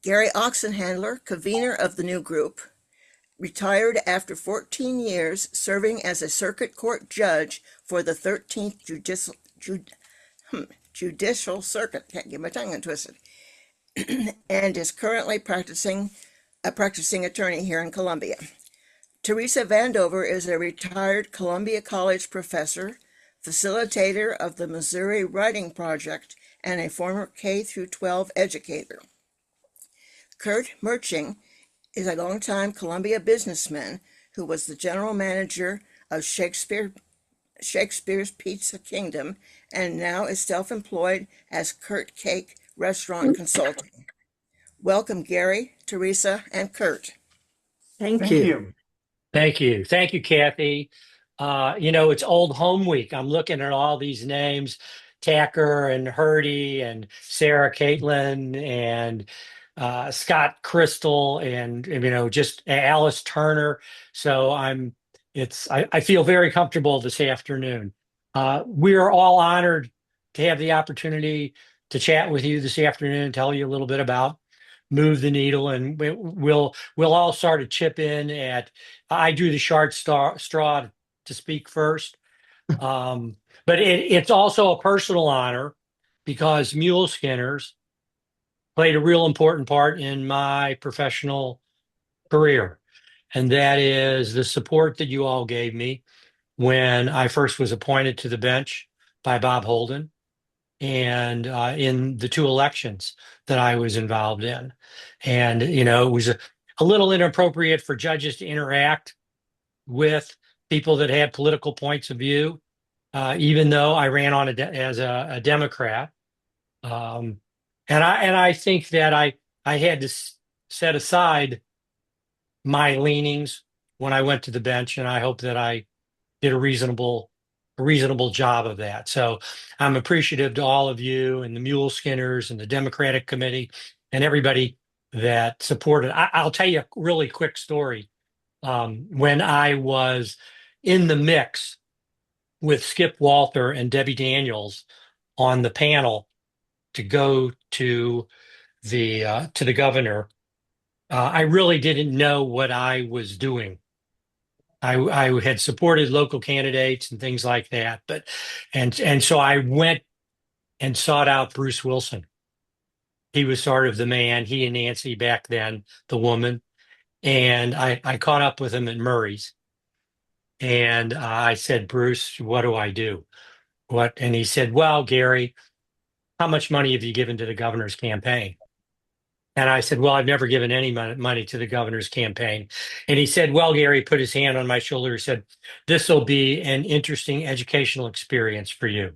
Gary Oxenhandler, convener of the new group, retired after 14 years serving as a circuit court judge for the 13th Judicial Circuit, can't get my tongue twisted, and is currently a practicing attorney here in Columbia. Teresa VanDover is a retired Columbia College professor, facilitator of the Missouri Writing Project, and a former K-12 educator. Kurt Mirtsching is a longtime Columbia businessman who was the general manager of Shakespeare's Pizza Kingdom and now is self-employed as Kurt Cake Restaurant Consulting. Welcome, Gary, Teresa, and Kurt. Thank Thank you. you. Thank you. Thank you, Kathy. It's Old Home Week. I'm looking at all these names, Tacker and Hurdy and Sarah Caitlin and Scott Crystal and just Alice Turner. So I feel very comfortable this afternoon. We are all honored to have the opportunity to chat with you this afternoon, tell you a little bit about Move the Needle, and we'll all sort of chip in at. I drew the short straw to speak first, but it's also a personal honor because Muleskinners played a real important part in my professional career, and that is the support that you all gave me when I first was appointed to the bench by Bob Holden and in the two elections that I was involved in. And, it was a little inappropriate for judges to interact with people that had political points of view, even though I ran on as a Democrat. And I think that I had to set aside my leanings when I went to the bench, and I hope that I did a reasonable job of that. So I'm appreciative to all of you and the Muleskinners and the Democratic Committee and everybody that supported. I'll tell you a really quick story. When I was in the mix with Skip Walther and Debbie Daniels on the panel to go to the governor, I really didn't know what I was doing. I had supported local candidates and things like that, and so I went and sought out Bruce Wilson. He was sort of the man, he and Nancy back then, the woman, and I caught up with him at Murray's, and I said, Bruce, what do I do? What? And he said, well, Gary, how much money have you given to the governor's campaign? And I said, well, I've never given any money to the governor's campaign. And he said, well, Gary, put his hand on my shoulder. He said, this will be an interesting educational experience for you.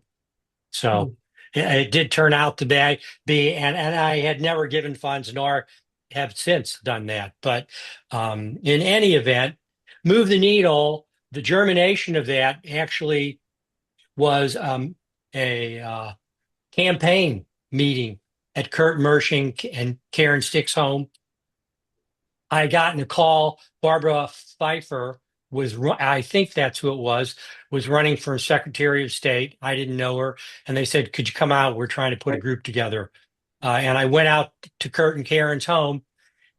So it did turn out to and I had never given funds nor have since done that. But in any event, Move the Needle, the germination of that actually was a campaign meeting at Kurt Mirtsching and Karen Stick's home. I got in a call. Barbara Pfeiffer I think that's who it was running for Secretary of State. I didn't know her. And they said, could you come out? We're trying to put a group together. And I went out to Kurt and Karen's home.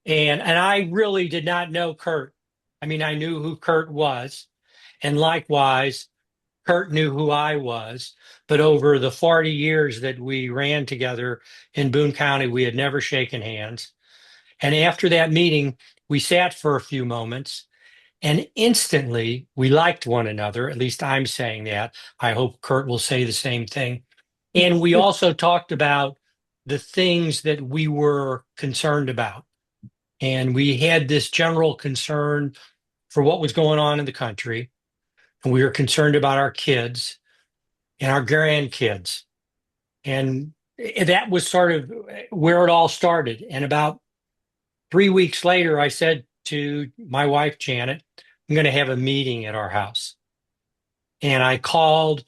And I really did not know Kurt. I mean, I knew who Kurt was. And likewise, Kurt knew who I was, but over the 40 years that we ran together in Boone County, we had never shaken hands. And after that meeting, we sat for a few moments and instantly we liked one another. At least I'm saying that. I hope Kurt will say the same thing. And we also talked about the things that we were concerned about. And we had this general concern for what was going on in the country. And we were concerned about our kids and our grandkids. And that was sort of where it all started. And about 3 weeks later, I said to my wife, Janet, I'm going to have a meeting at our house. And I called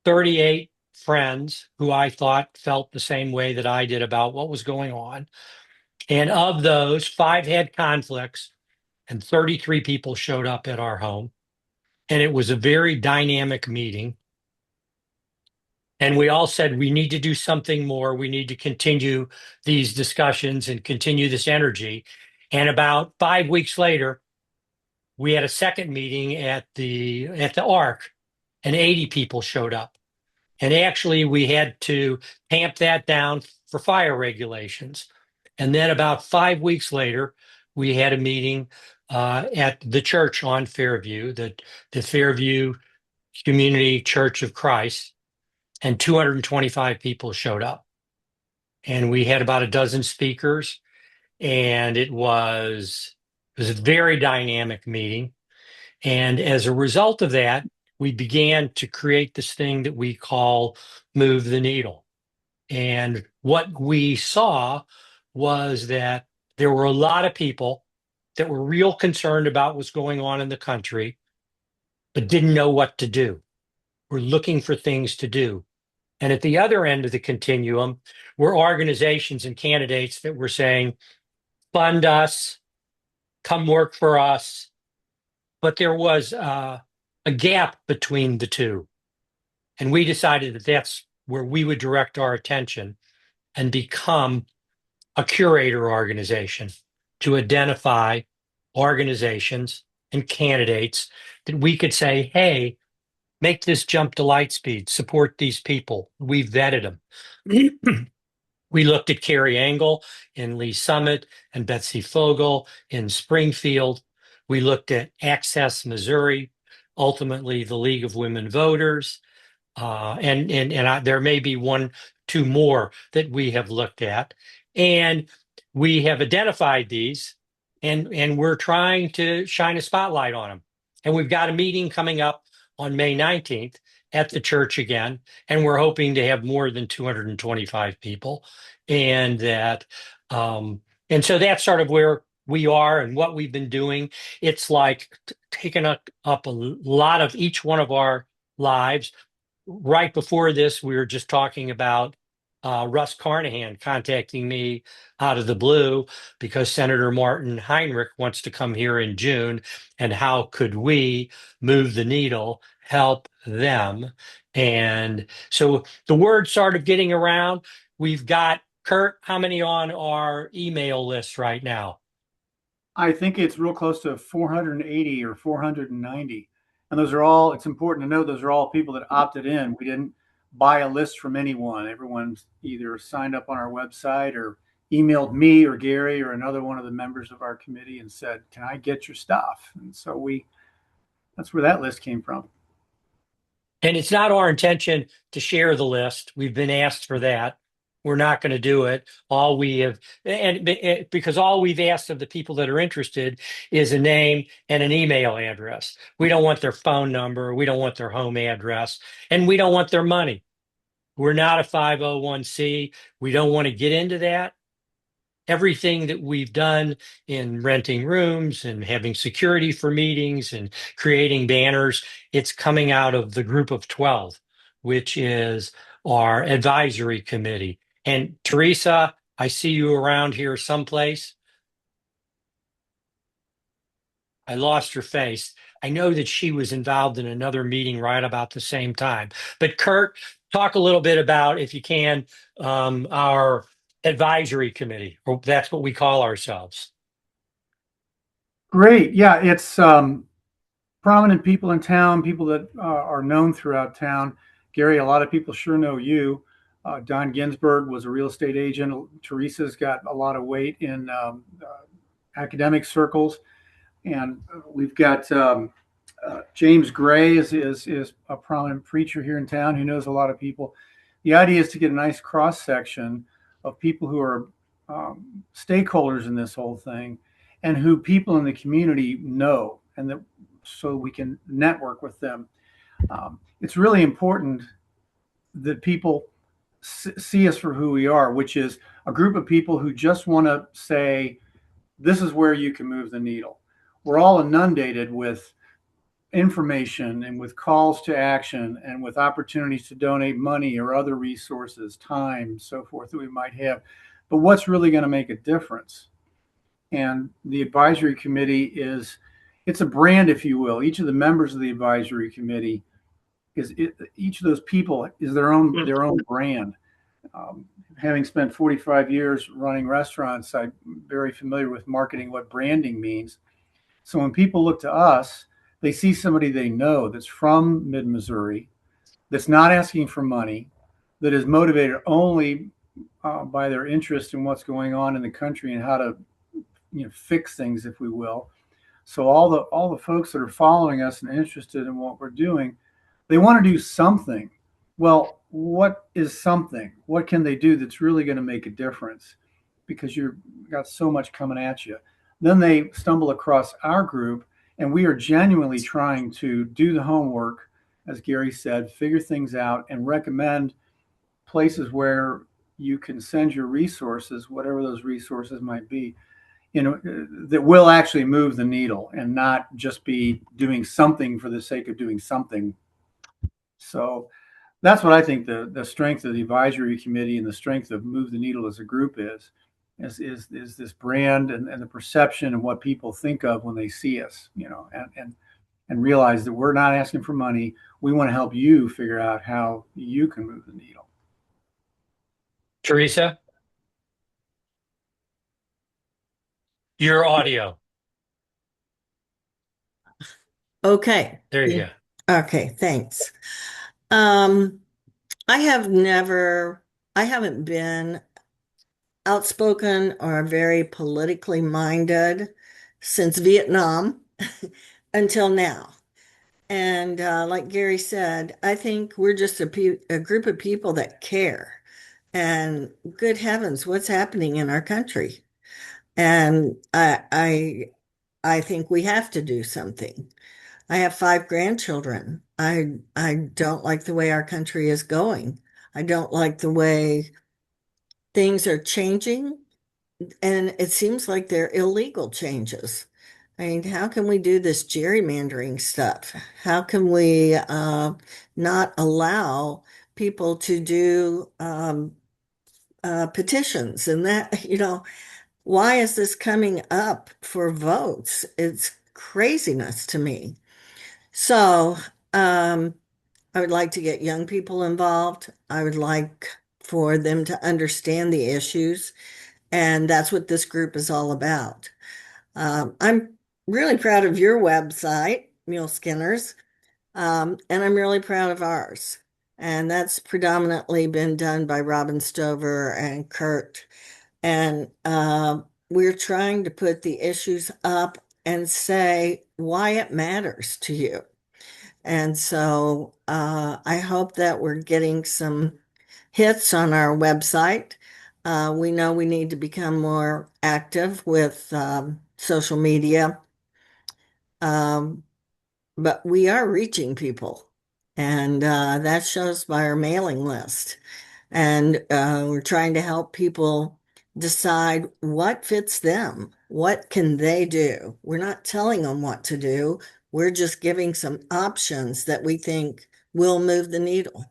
38 friends who I thought felt the same way that I did about what was going on. And of those, 5 had conflicts and 33 people showed up at our home. And it was a very dynamic meeting. And we all said, we need to do something more. We need to continue these discussions and continue this energy. And about 5 weeks later, we had a second meeting at the Ark, and 80 people showed up. And actually, we had to tamp that down for fire regulations. And then about 5 weeks later, we had a meeting at the church on Fairview, the Fairview Community Church of Christ, and 225 people showed up. And we had about a dozen speakers, and it was a very dynamic meeting. And as a result of that, we began to create this thing that we call Move the Needle. And what we saw was that there were a lot of people that were real concerned about what's going on in the country, but didn't know what to do. Were looking for things to do. And at the other end of the continuum were organizations and candidates that were saying, fund us, come work for us. But there was a gap between the two. And we decided that that's where we would direct our attention and become a curator organization to identify organizations and candidates that we could say, hey, make this jump to light speed, support these people. We vetted them. We looked at Carrie Engel in Lee Summit and Betsy Fogel in Springfield. We looked at Access Missouri, ultimately the League of Women Voters. There may be one, two more that we have looked at. And we have identified these, and we're trying to shine a spotlight on them. And we've got a meeting coming up on May 19th at the church again, and we're hoping to have more than 225 people. And that, and so that's sort of where we are and what we've been doing. It's like taking up a lot of each one of our lives. Right before this, we were just talking about Russ Carnahan contacting me out of the blue because Senator Martin Heinrich wants to come here in June, and how could we move the needle, help them? And so the word started getting around. We've got, Kurt, how many on our email list right now? I think it's real close to 480 or 490. And those are all, it's important to know, those are all people that opted in. We didn't buy a list from anyone. Everyone's either signed up on our website or emailed me or Gary or another one of the members of our committee and said, can I get your stuff? And so that's where that list came from. And it's not our intention to share the list. We've been asked for that. We're not going to do it. All we have, because all we've asked of the people that are interested is a name and an email address. We don't want their phone number. We don't want their home address, and we don't want their money. We're not a 501c. We don't want to get into that. Everything that we've done in renting rooms and having security for meetings and creating banners, it's coming out of the group of 12, which is our advisory committee. And Teresa, I see you around here someplace. I lost her face. I know that she was involved in another meeting right about the same time. But Kurt, talk a little bit about, if you can, our advisory committee, or that's what we call ourselves. Great. Yeah, it's prominent people in town, people that are known throughout town. Gary, a lot of people sure know you. Don Ginsberg was a real estate agent. Teresa's got a lot of weight in academic circles. And we've got James Gray is a prominent preacher here in town who knows a lot of people. The idea is to get a nice cross section of people who are stakeholders in this whole thing and who people in the community know, and that so we can network with them. It's really important that people see us for who we are, which is a group of people who just want to say, this is where you can move the needle. We're all inundated with information and with calls to action and with opportunities to donate money or other resources, time, so forth that we might have. But what's really going to make a difference? And the advisory committee it's a brand, if you will. Each of the members of the advisory committee each of those people is their own brand. Having spent 45 years running restaurants, I'm very familiar with marketing, what branding means. So when people look to us, they see somebody they know that's from mid-Missouri, that's not asking for money, that is motivated only by their interest in what's going on in the country and how to fix things, if we will. So all the folks that are following us and interested in what we're doing, they want to do something. Well, what is something? What can they do that's really going to make a difference? Because you've got so much coming at you. Then they stumble across our group, and we are genuinely trying to do the homework, as Gary said, figure things out, and recommend places where you can send your resources, whatever those resources might be, that will actually move the needle and not just be doing something for the sake of doing something. So that's what I think the strength of the advisory committee and the strength of Move the Needle as a group is this brand and the perception and what people think of when they see us, and realize that we're not asking for money. We want to help you figure out how you can move the needle. Teresa, your audio. Okay. There you go. Okay, thanks. I haven't been outspoken or very politically minded since Vietnam until now. And like Gary said, I think we're just a group of people that care. And good heavens, what's happening in our country? And I think we have to do something. I have 5 grandchildren. I don't like the way our country is going. I don't like the way things are changing, and it seems like they're illegal changes. I mean, how can we do this gerrymandering stuff? How can we not allow people to do petitions and that, why is this coming up for votes? It's craziness to me. So, I would like to get young people involved. I would like for them to understand the issues, and that's what this group is all about. I'm really proud of your website, Muleskinners, and I'm really proud of ours. And that's predominantly been done by Robin Stover and Kurt. And we're trying to put the issues up and say why it matters to you. And so I hope that we're getting some hits on our website. We know we need to become more active with social media, but we are reaching people, and that shows by our mailing list. And we're trying to help people decide what fits them. What can they do? We're not telling them what to do. We're just giving some options that we think will move the needle.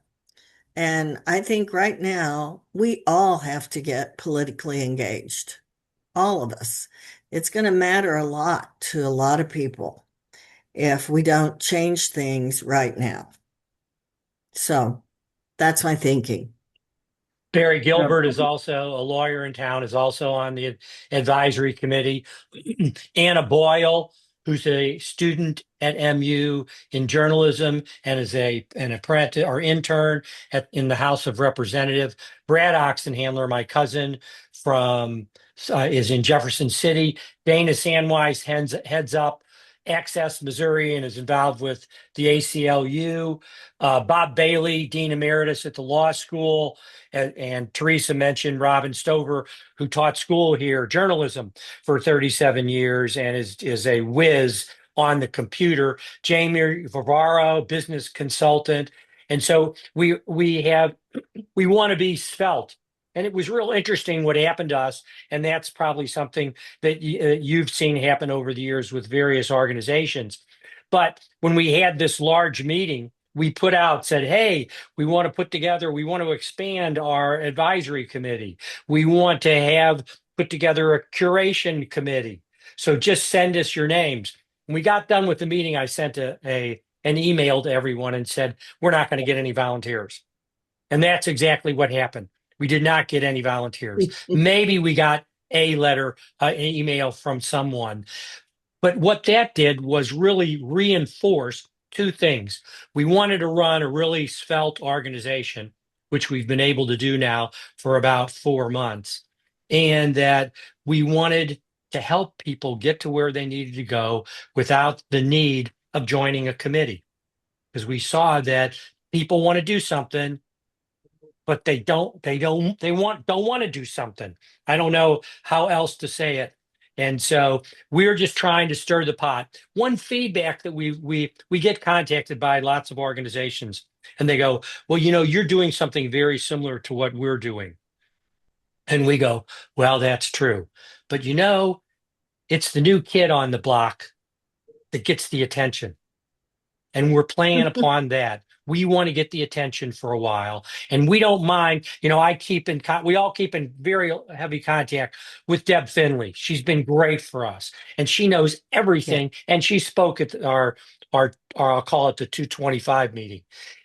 And I think right now we all have to get politically engaged. All of us. It's going to matter a lot to a lot of people if we don't change things right now. So that's my thinking. Barry Gilbert is also a lawyer in town, is also on the advisory committee. Anna Boyle, who's a student at MU in journalism and is an apprentice or intern in the House of Representatives. Brad Oxenhandler, my cousin is in Jefferson City. Dana Sandweiss heads up Access Missouri and is involved with the ACLU. Bob Bailey, Dean Emeritus at the law school. And Teresa mentioned Robin Stover, who taught school here, journalism, for 37 years and is a whiz on the computer. Jamie Vivaro, business consultant. And so we want to be svelte. And it was real interesting what happened to us. And that's probably something that you've seen happen over the years with various organizations. But when we had this large meeting, we said, hey, we want to expand our advisory committee. We want to put together a curation committee. So just send us your names. When we got done with the meeting, I sent a and emailed everyone and said, we're not going to get any volunteers. And that's exactly what happened. We did not get any volunteers. Maybe we got a letter, an email from someone. But what that did was really reinforce two things. We wanted to run a really svelte organization, which we've been able to do now for about 4 months, and that we wanted to help people get to where they needed to go without the need of joining a committee. Because we saw that people want to do something, but they don't want to do something. I don't know how else to say it. And so we're just trying to stir the pot. One feedback that we get contacted by lots of organizations, and they go, well, you're doing something very similar to what we're doing. And we go, well, that's true. But it's the new kid on the block that gets the attention. And we're playing upon that. We want to get the attention for a while, and we don't mind. We all keep in very heavy contact with Deb Finley. She's been great for us, and she knows everything. And she spoke at our I'll call it the 225 meeting,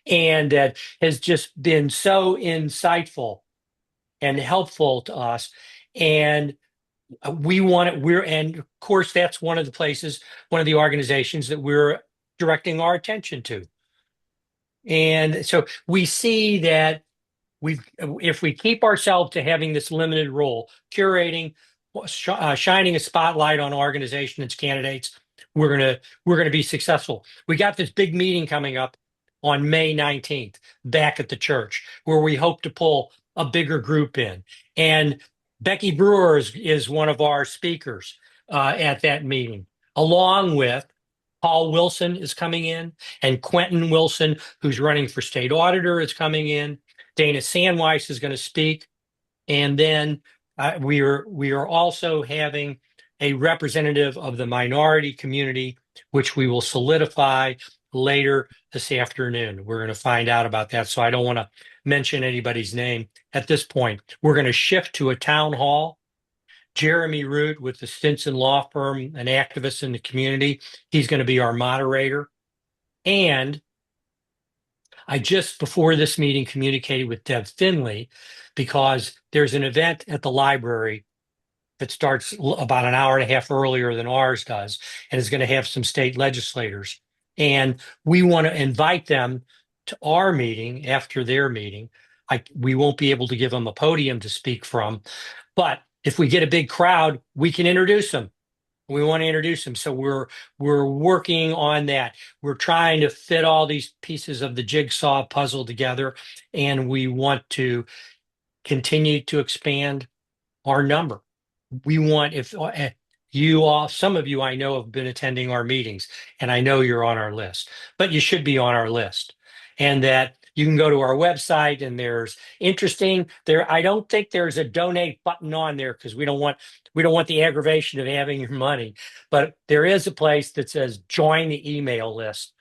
and that has just been so insightful and helpful to us. And and of course, that's one of the organizations that we're directing our attention to. And so we see that if we keep ourselves to having this limited role, curating, shining a spotlight on organization and its candidates, we're gonna be successful. We got this big meeting coming up on May 19th back at the church, where we hope to pull a bigger group in. And Becky Brewer is one of our speakers at that meeting, along with Paul Wilson is coming in, and Quentin Wilson, who's running for state auditor, is coming in. Dana Sandweiss is going to speak. And then we are also having a representative of the minority community, which we will solidify later this afternoon. We're going to find out about that. So I don't want to mention anybody's name at this point. We're going to shift to a town hall. Jeremy Root with the Stinson Law Firm, an activist in the community. He's going to be our moderator. And I just before this meeting communicated with Deb Finley, because there's an event at the library that starts about an hour and a half earlier than ours does, and is going to have some state legislators. And we want to invite them to our meeting after their meeting. We won't be able to give them a podium to speak from, but if we get a big crowd, we can introduce them. We want to introduce them. So we're working on that. We're trying to fit all these pieces of the jigsaw puzzle together, and we want to continue to expand our number. We want, if some of you I know have been attending our meetings, and I know you're on our list, but you should be on our list. And that you can go to our website, and there's interesting there. I don't think there's a donate button on there, because we don't want the aggravation of having your money, but there is a place that says join the email list,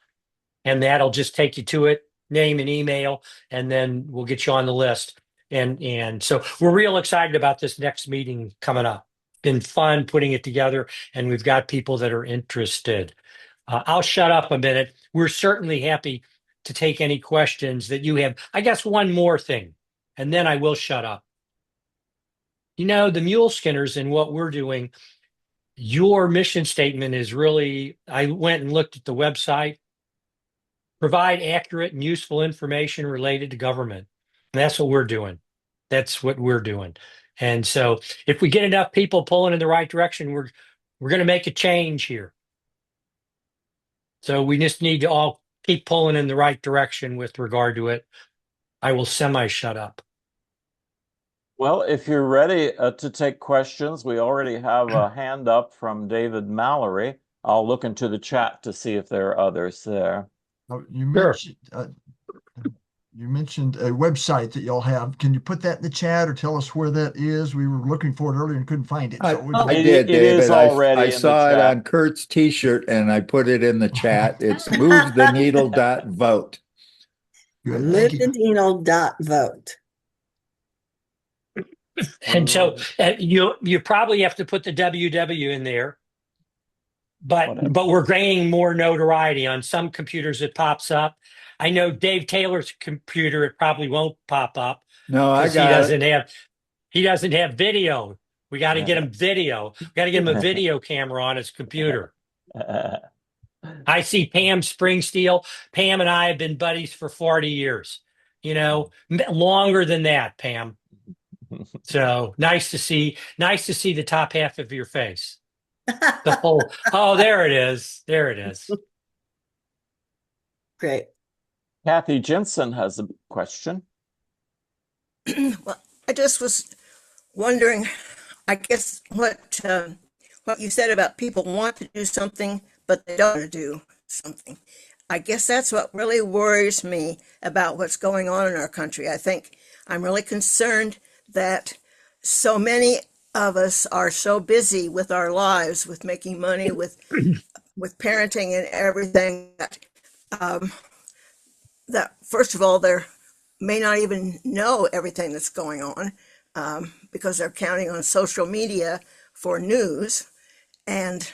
and that'll just take you to it, name and email, and then we'll get you on the list. And so we're real excited about this next meeting coming up. Been fun putting it together, and we've got people that are interested. I'll shut up a minute. We're certainly happy to take any questions that you have. I guess one more thing, and then I will shut up. The Muleskinners and what we're doing, your mission statement is really, I went and looked at the website, provide accurate and useful information related to government. And that's what we're doing. That's what we're doing. And so if we get enough people pulling in the right direction, we're going to make a change here. So we just need to all keep pulling in the right direction with regard to it. I will shut up. Well, if you're ready to take questions, we already have a hand up from David Mallory. I'll look into the chat to see if there are others there. You mentioned a website that y'all have. Can you put that in the chat or tell us where that is? We were looking for it earlier and couldn't find it. I It did, David. is already I in the saw it chat. on Kurt's T-shirt, and I put it in the chat. It's movetheneedle.vote. Good. Thank you. Movetheneedle.vote. And so you probably have to put the WW in there. Whatever. but we're gaining more notoriety. On some computers it pops up. I know Dave Taylor's computer, it probably won't pop up No, I because got it. he doesn't have video. We got to get him video. We got to get him a video camera on his computer. I see Pam Springsteel. Pam and I have been buddies for 40 years. Longer than that, Pam. So nice to see the top half of your face. The whole, oh, there it is. There it is. Great. Kathy Jensen has a question. Well, I just was wondering, I guess what you said about people want to do something, but they don't want to do something. I guess that's what really worries me about what's going on in our country. I think I'm really concerned that so many of us are so busy with our lives, with making money, with parenting and everything that first of all, they may not even know everything that's going on because they're counting on social media for news. And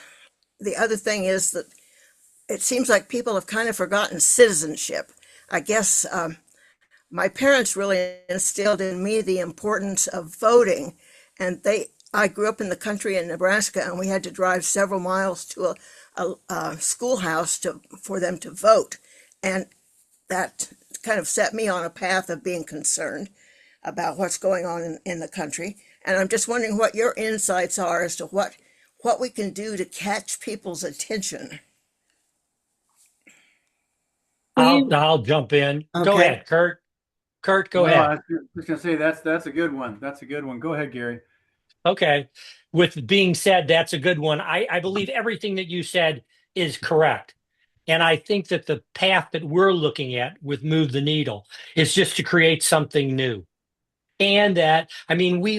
the other thing is that it seems like people have kind of forgotten citizenship. I guess my parents really instilled in me the importance of voting, and I grew up in the country in Nebraska, and we had to drive several miles to a schoolhouse for them to vote, and that kind of set me on a path of being concerned about what's going on in the country. And I'm just wondering what your insights are as to what we can do to catch people's attention. I'll jump in. Go Okay. ahead, Kurt. Kurt, go Well, ahead. I was just gonna say that's a good one. That's a good one. Go ahead, Gary. Okay. With being said, that's a good one. I believe everything that you said is correct. And I think that the path that we're looking at with Move the Needle is just to create something new. And that, I mean, we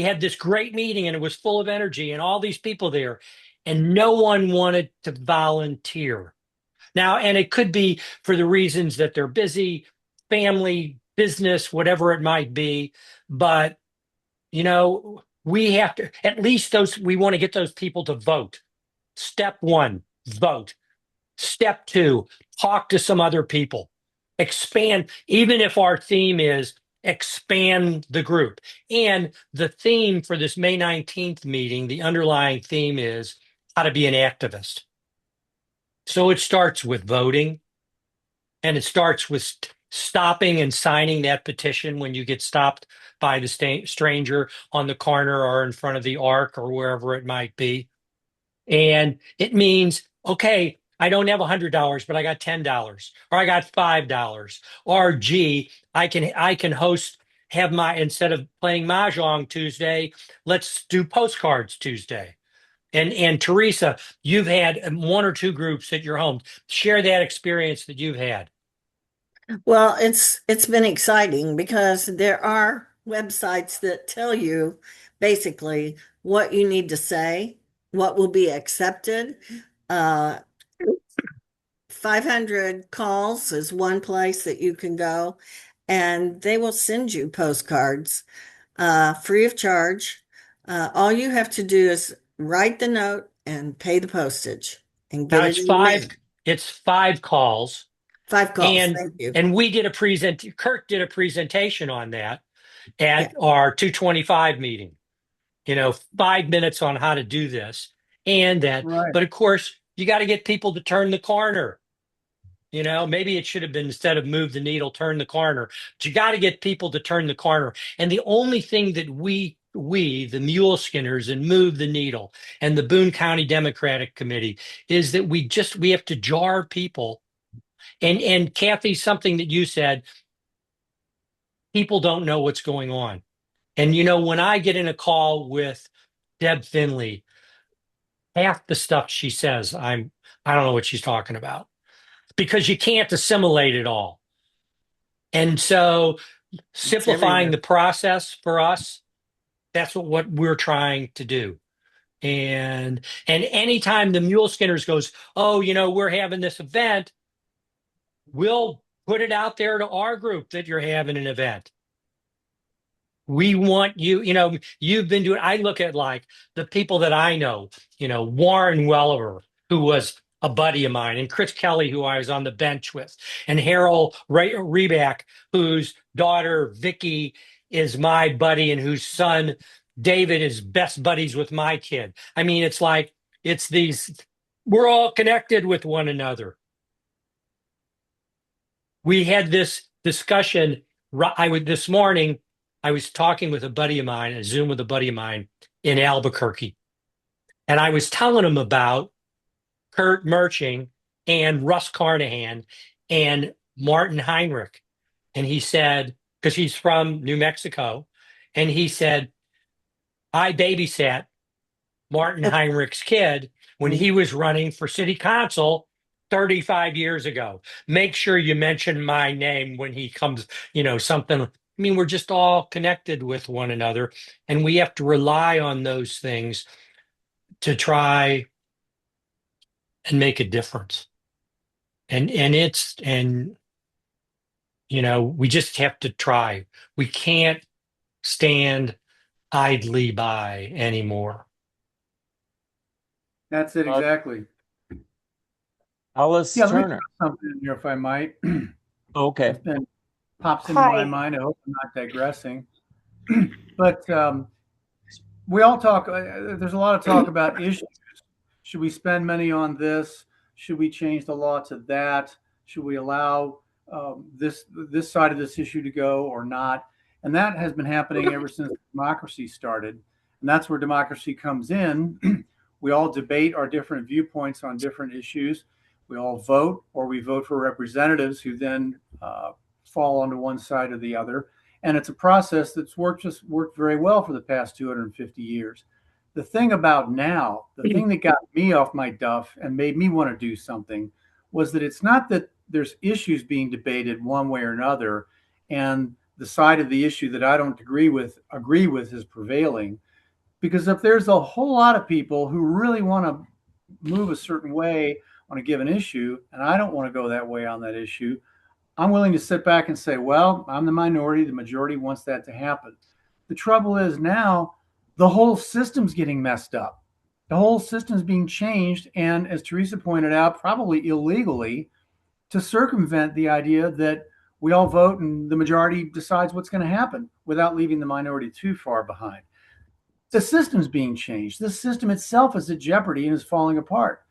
had this great meeting and it was full of energy and all these people there, and no one wanted to volunteer. Now, and it could be for the reasons that they're busy, family, business, whatever it might be. But, we have to, at least we want to get those people to vote. Step one, vote. Step two, talk to some other people. Expand, even if our theme is expand the group. And the theme for this May 19th meeting, the underlying theme is how to be an activist. So it starts with voting, and it starts with stopping and signing that petition when you get stopped by the stranger on the corner or in front of the Ark or wherever it might be. And it means, okay, I don't have $100, but I got $10, or I got $5, or gee, I can instead of playing Mahjong Tuesday, let's do postcards Tuesday. And Teresa, you've had one or two groups at your home. Share that experience that you've had. Well, it's been exciting because there are websites that tell you basically what you need to say, what will be accepted. 500 calls is one place that you can go, and they will send you postcards free of charge. All you have to do is write the note and pay the postage and Now get it in the mail. it's 5 calls. 5 calls. And Thank you. we did Kurt did a presentation on that Yeah. at our 225 meeting. 5 minutes on how to do this. And that, Right. but of course, you got to get people to turn the corner. Maybe it should have been, instead of move the needle, turn the corner. But you got to get people to turn the corner. And the only thing that we, the Muleskinners and Move the Needle and the Boone County Democratic Committee, is that we have to jar people. And Kathy, something that you said, people don't know what's going on. And when I get in a call with Deb Finley, half the stuff she says, I don't know what she's talking about, because you can't assimilate it all. And so simplifying the process for us, that's what we're trying to do. And anytime the Muleskinners goes, oh, we're having this event, we'll put it out there to our group that you're having an event. We want you, you've been doing, I look at like the people that I know, Warren Welliver, who was a buddy of mine, and Chris Kelly, who I was on the bench with, and Harold Reback, whose daughter Vicky is my buddy and whose son David is best buddies with my kid. I mean, it's like, we're all connected with one another. We had this discussion this morning. I was talking with a buddy of mine, a Zoom with a buddy of mine in Albuquerque. And I was telling him about Kurt Mirtsching and Russ Carnahan and Martin Heinrich. And he said, because he's from New Mexico, and he said, I babysat Martin Heinrich's kid when he was running for city council 35 years ago. Make sure you mention my name when he comes, something. I mean, we're just all connected with one another, and we have to rely on those things to try and make a difference. And we just have to try. We can't stand idly by anymore. That's it exactly. Alice Yeah, let me Turner. throw something in here if I might. Okay. It's been pops into my mind. I hope I'm not digressing. But we all talk. There's a lot of talk about issues. Should we spend money on this? Should we change the law to that? Should we allow this side of this issue to go or not? And that has been happening ever since democracy started. And that's where democracy comes in. We all debate our different viewpoints on different issues. We all vote, or we vote for representatives who then fall onto one side or the other. And it's a process that's worked very well for the past 250 years. The thing about now, the thing that got me off my duff and made me want to do something was that it's not that there's issues being debated one way or another, and the side of the issue that I don't agree with is prevailing. Because if there's a whole lot of people who really want to move a certain way on a given issue, and I don't want to go that way on that issue, I'm willing to sit back and say, well, I'm the minority. The majority wants that to happen. The trouble is now the whole system's getting messed up. The whole system's being changed. And as Teresa pointed out, probably illegally, to circumvent the idea that we all vote and the majority decides what's going to happen without leaving the minority too far behind. The system's being changed. The system itself is at jeopardy and is falling apart.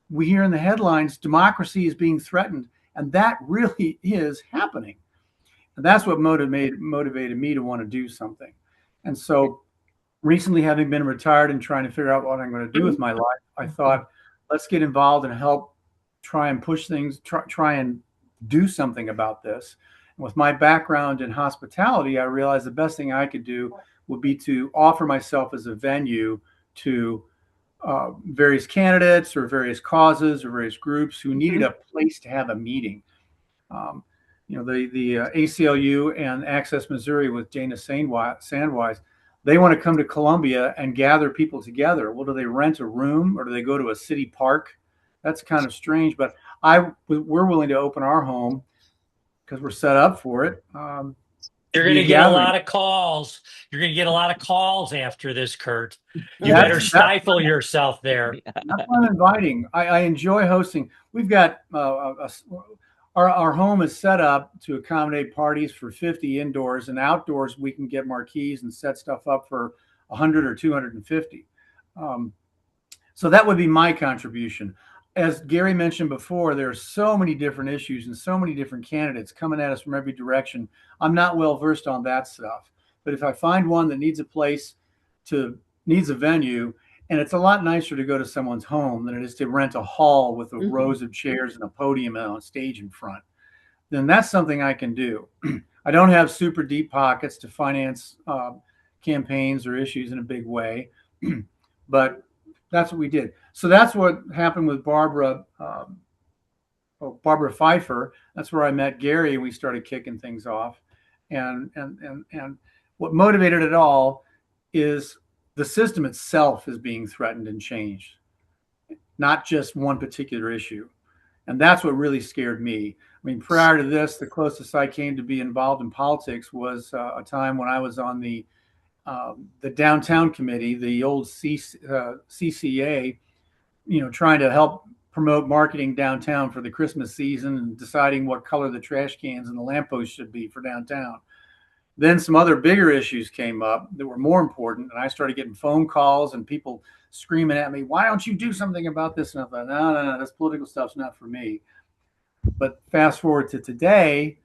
We hear in the headlines, democracy is being threatened. And that really is happening. And that's what motivated me to want to do something. And so recently, having been retired and trying to figure out what I'm going to do with my life, I thought, let's get involved and help try and push things, try and do something about this. And with my background in hospitality, I realized the best thing I could do would be to offer myself as a venue to various candidates or various causes or various groups who needed a place to have a meeting. The ACLU and Access Missouri with Dana Sandwise, they want to come to Columbia and gather people together. Well, do they rent a room or do they go to a city park? That's kind of strange, but we're willing to open our home because we're set up for it. You're going to get a lot of calls. You're going to get a lot of calls after this, Kurt. You better stifle yourself there. That's why I'm inviting. I enjoy hosting. We've got our home is set up to accommodate parties for 50 indoors, and outdoors we can get marquees and set stuff up for 100 or 250. So that would be my contribution. As Gary mentioned before, there are so many different issues and so many different candidates coming at us from every direction. I'm not well versed on that stuff, but if I find one that needs a venue, and it's a lot nicer to go to someone's home than it is to rent a hall with rows of chairs and a podium and a stage in front, then that's something I can do. I don't have super deep pockets to finance campaigns or issues in a big way, but that's what we did. So that's what happened with Barbara Pfeiffer. That's where I met Gary and we started kicking things off. And what motivated it all is the system itself is being threatened and changed, not just one particular issue. And that's what really scared me. I mean, prior to this, the closest I came to be involved in politics was a time when I was on the downtown committee, the old CCA, trying to help promote marketing downtown for the Christmas season and deciding what color the trash cans and the lampposts should be for downtown. Then some other bigger issues came up that were more important, and I started getting phone calls and people screaming at me, "Why don't you do something about this?" And I thought, no, this political stuff's not for me. But fast forward to today,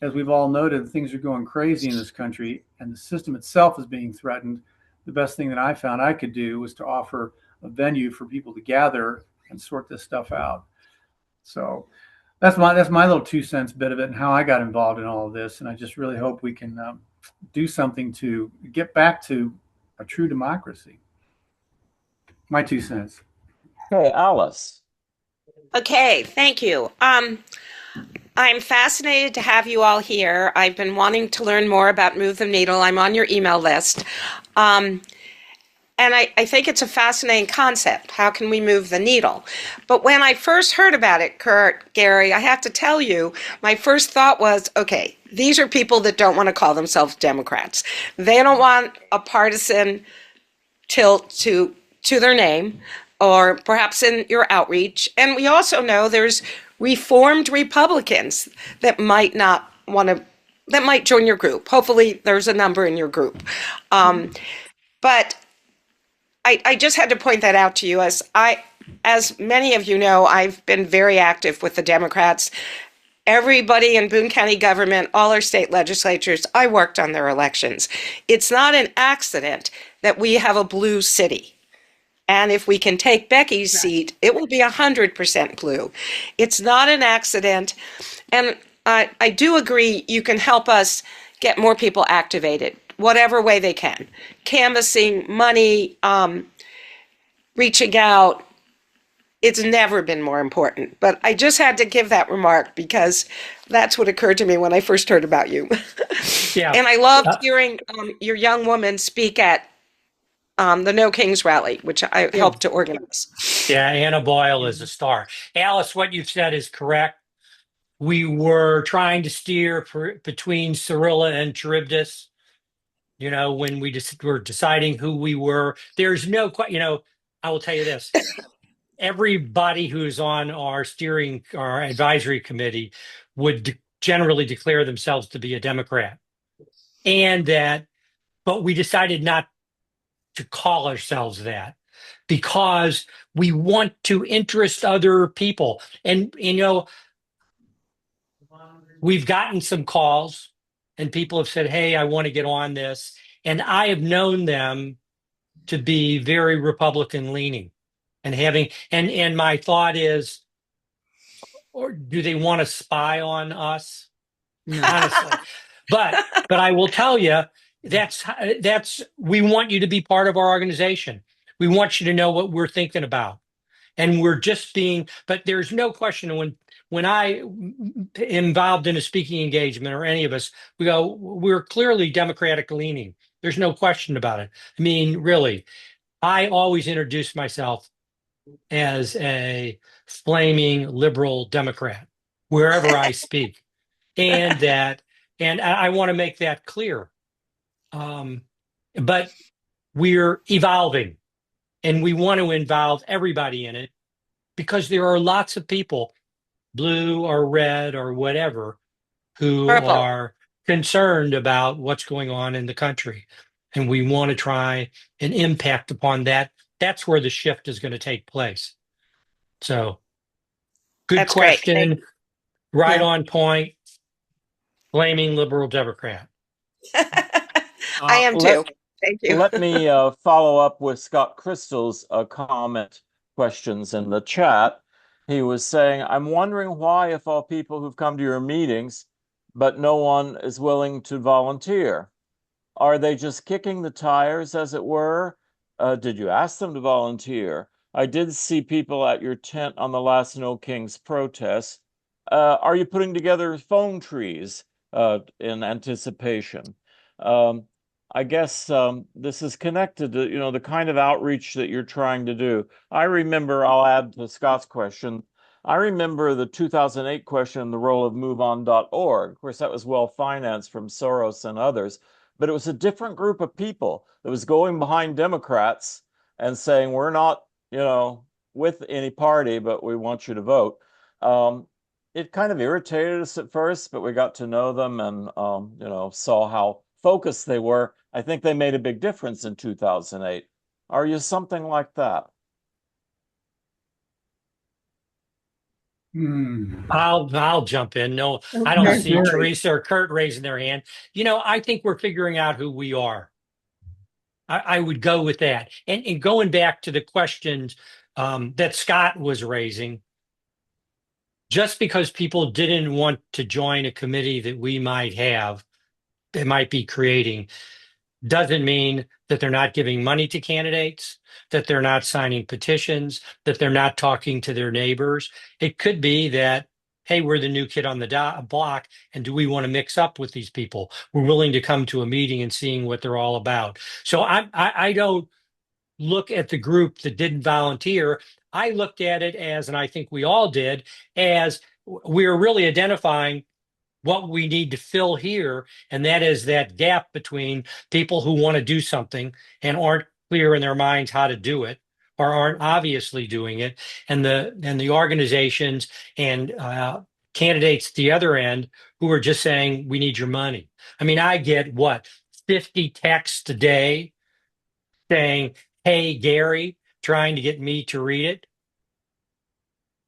as we've all noted, things are going crazy in this country and the system itself is being threatened. The best thing that I found I could do was to offer a venue for people to gather and sort this stuff out. So that's my little 2 cents bit of it and how I got involved in all of this. And I just really hope we can do something to get back to a true democracy. My 2 cents. Okay, Alice. Okay, thank you. I'm fascinated to have you all here. I've been wanting to learn more about Move the Needle. I'm on your email list. And I think it's a fascinating concept. How can we move the needle? But when I first heard about it, Gary, I have to tell you, my first thought was, okay, these are people that don't want to call themselves Democrats. They don't want a partisan tilt to their name, or perhaps in your outreach. And we also know there's reformed Republicans that might not want to, that might join your group. Hopefully there's a number in your group. But I just had to point that out to you. As many of you know, I've been very active with the Democrats. Everybody in Boone County government, all our state legislatures, I worked on their elections. It's not an accident that we have a blue city. And if we can take Becky's seat, it will be 100% blue. It's not an accident. And I do agree you can help us get more people activated, whatever way they can. Canvassing, money, reaching out. It's never been more important. But I just had to give that remark because that's what occurred to me when I first heard about you. Yeah. And I loved hearing your young woman speak at the No Kings rally, which I helped to organize. Yeah, Anna Boyle is a star. Alice, what you've said is correct. We were trying to steer between Cyrilla and Charybdis, when we just were deciding who we were. There's no, I will tell you this. Everybody who's on our advisory committee would generally declare themselves to be a Democrat. But we decided not to call ourselves that because we want to interest other people. And, we've gotten some calls and people have said, hey, I want to get on this. And I have known them to be very Republican leaning and my thought is, or do they want to spy on us? Honestly. But I will tell you, we want you to be part of our organization. We want you to know what we're thinking about. And we're just but there's no question when I am involved in a speaking engagement or any of us, we're clearly Democratic leaning. There's no question about it. I mean, really, I always introduce myself as a flaming liberal Democrat wherever I speak. And I want to make that clear. But we're evolving and we want to involve everybody in it because there are lots of people, blue or red or whatever, who are concerned about what's going on in the country. And we want to try and impact upon that. That's where the shift is going to take place. So good That's question. Right on point. Blaming liberal Democrat. I am too. Thank you. Let me follow up with Scott Crystal's questions in the chat. He was saying, I'm wondering why, if all people who've come to your meetings, but no one is willing to volunteer. Are they just kicking the tires, as it were? Did you ask them to volunteer? I did see people at your tent on the last No Kings protest. Are you putting together phone trees in anticipation? I guess this is connected to, the kind of outreach that you're trying to do. I remember, I'll add to Scott's question, I remember the 2008 question, the role of MoveOn.org. Of course, that was well financed from Soros and others, but it was a different group of people that was going behind Democrats and saying, we're not, with any party, but we want you to vote. It kind of irritated us at first, but we got to know them and, saw how focused they were. I think they made a big difference in 2008. Are you something like that? I'll jump in. No, I don't see Teresa or Kurt raising their hand. I think we're figuring out who we are. I would go with that. And going back to the questions that Scott was raising, just because people didn't want to join a committee that we might have, they might be creating, doesn't mean that they're not giving money to candidates, that they're not signing petitions, that they're not talking to their neighbors. It could be that, hey, we're the new kid on the block, and do we want to mix up with these people? We're willing to come to a meeting and seeing what they're all about. So I don't look at the group that didn't volunteer. I looked at it as, and I think we all did, as we're really identifying what we need to fill here, and that is that gap between people who want to do something and aren't clear in their minds how to do it, or aren't obviously doing it, and the organizations and candidates at the other end who are just saying, we need your money. I mean, I get 50 texts a day saying, hey, Gary, trying to get me to read it.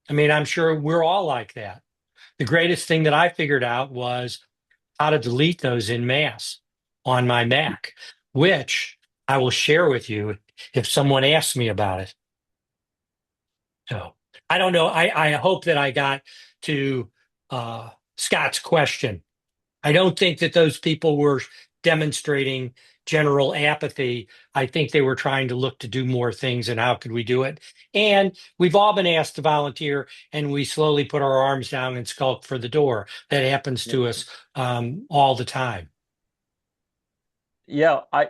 I mean, I'm sure we're all like that. The greatest thing that I figured out was how to delete those in mass on my Mac, which I will share with you if someone asks me about it. So I don't know. I hope that I got to Scott's question. I don't think that those people were demonstrating general apathy. I think they were trying to look to do more things, and how could we do it? And we've all been asked to volunteer, and we slowly put our arms down and skulk for the door. That happens to us all the time. Yeah, I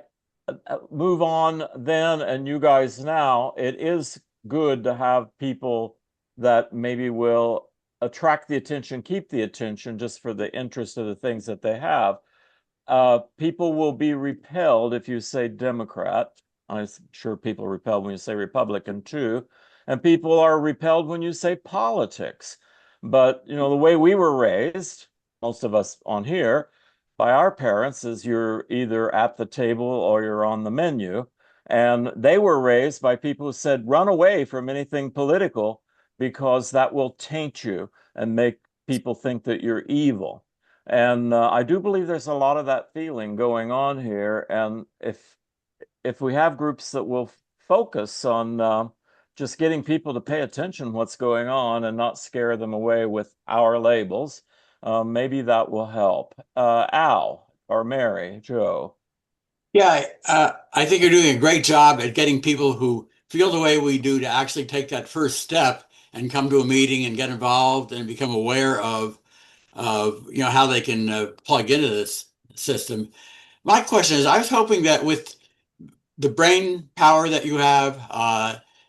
move on then, and you guys now. It is good to have people that maybe will attract the attention, keep the attention just for the interest of the things that they have. People will be repelled if you say Democrat. I'm sure people are repelled when you say Republican too. And people are repelled when you say politics. But, the way we were raised, most of us on here, by our parents, is you're either at the table or you're on the menu. And they were raised by people who said, run away from anything political because that will taint you and make people think that you're evil. And I do believe there's a lot of that feeling going on here. And if we have groups that will focus on just getting people to pay attention to what's going on and not scare them away with our labels, maybe that will help. Al or Mary, Joe. Yeah, I think you're doing a great job at getting people who feel the way we do to actually take that first step and come to a meeting and get involved and become aware of how they can plug into this system. My question is, I was hoping that with the brain power that you have,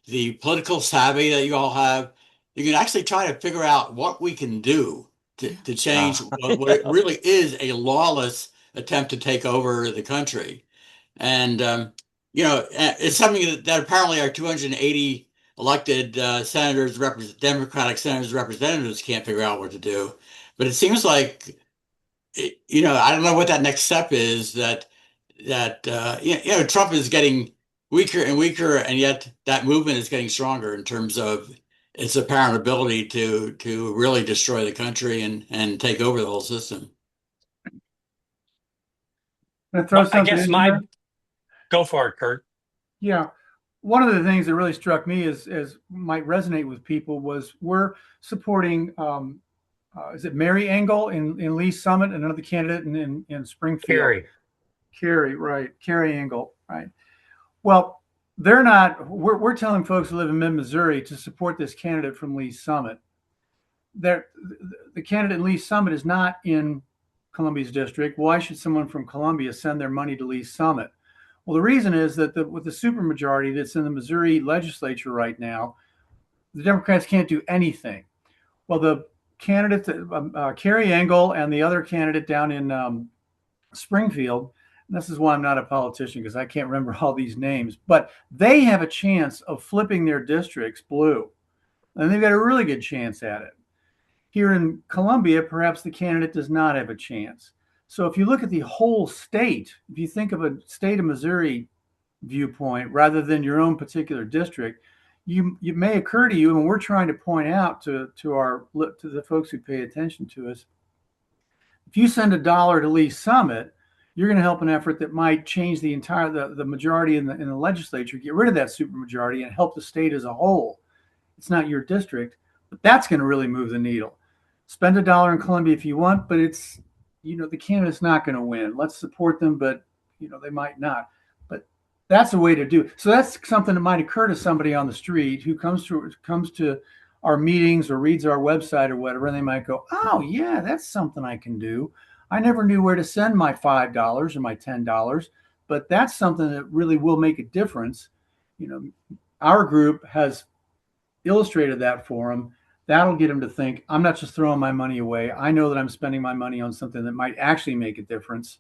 the political savvy that you all have, you can actually try to figure out what we can do to change what it really is a lawless attempt to take over the country. And, it's something that apparently our 280 elected senators, Democratic senators, representatives can't figure out what to do. But it seems like, I don't know what that next step is, that Trump is getting weaker and weaker, and yet that movement is getting stronger in terms of its apparent ability to really destroy the country and take over the whole system. I guess go for it, Kurt. Yeah. One of the things that really struck me as might resonate with people was we're supporting, is it Mary Engel in Lee Summit, another candidate in Springfield? Carrie, right. Carrie Engel, right. Well, we're telling folks who live in mid-Missouri to support this candidate from Lee Summit. The candidate in Lee Summit is not in Columbia's district. Why should someone from Columbia send their money to Lee Summit? Well, the reason is that with the supermajority that's in the Missouri legislature right now, the Democrats can't do anything. Well, the candidate, Carrie Engel, and the other candidate down in Springfield, and this is why I'm not a politician because I can't remember all these names, but they have a chance of flipping their districts blue. And they've got a really good chance at it. Here in Columbia, perhaps the candidate does not have a chance. So if you look at the whole state, if you think of a state of Missouri viewpoint rather than your own particular district, it may occur to you, and we're trying to point out to the folks who pay attention to us, if you send $1 to Lee Summit, you're going to help an effort that might change the majority in the legislature, get rid of that supermajority, and help the state as a whole. It's not your district, but that's going to really move the needle. Spend $1 in Columbia if you want, but it's, the candidate's not going to win. Let's support them, but they might not. But that's a way to do it. So that's something that might occur to somebody on the street who comes to our meetings or reads our website or whatever, and they might go, oh yeah, that's something I can do. I never knew where to send my $5 or my $10, but that's something that really will make a difference. Our group has illustrated that for them. That'll get them to think, I'm not just throwing my money away. I know that I'm spending my money on something that might actually make a difference.